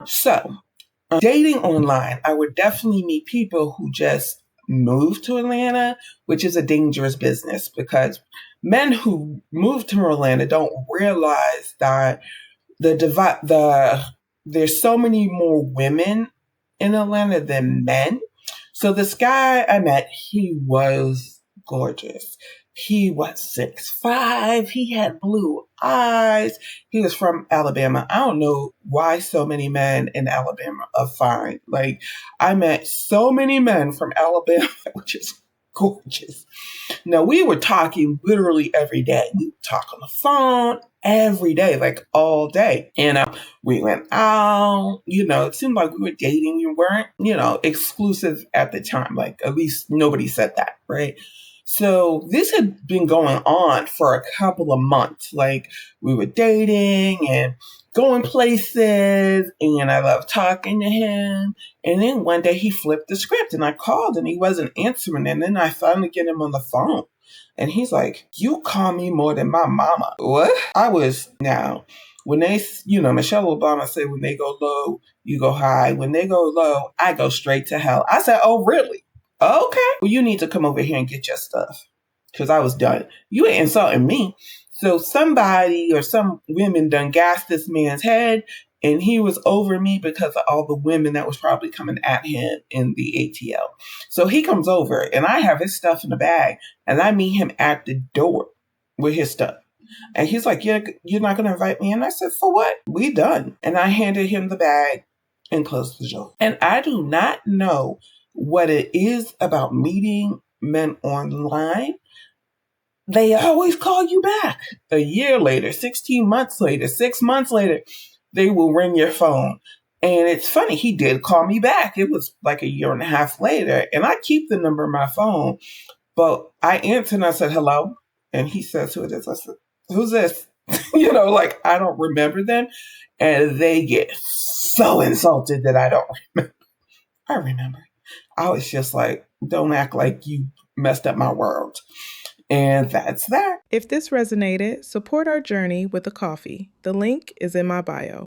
So, dating online, I would definitely meet people who just moved to Atlanta, which is a dangerous business because men who move to Atlanta don't realize that there's so many more women in Atlanta than men. So this guy I met, he was gorgeous. He was 6'5". He had blue eyes. He was from Alabama. I don't know why so many men in Alabama are fine. Like, I met so many men from Alabama, which is gorgeous. Now, we were talking literally every day. We would talk on the phone every day, like all day. And we went out, it seemed like we were dating. We weren't, exclusive at the time. Like, at least nobody said that, right? So this had been going on for a couple of months. Like, we were dating and going places, and I loved talking to him. And then one day he flipped the script, and I called and he wasn't answering. And then I finally get him on the phone. And he's like, "You call me more than my mama." What? When they, Michelle Obama said, when they go low, you go high. When they go low, I go straight to hell. I said, "Oh, really? Okay. Well, you need to come over here and get your stuff." Because I was done. You ain't insulting me. So somebody or some women done gassed this man's head, and he was over me because of all the women that was probably coming at him in the ATL. So he comes over, and I have his stuff in the bag, and I meet him at the door with his stuff. And he's like, "You're not going to invite me?" And I said, "For what? We done." And I handed him the bag and closed the door. And I do not know what it is about meeting men online. They always call you back. A year later, 16 months later, 6 months later, they will ring your phone. And it's funny, he did call me back. It was like a year and a half later. And I keep the number in my phone. But I answered and I said, "Hello." And he says, "Who it is?" I said, "Who's this?" I don't remember them. And they get so insulted that I don't remember. I remember. I was just like, don't act like you messed up my world. And that's that. If this resonated, support our journey with a coffee. The link is in my bio.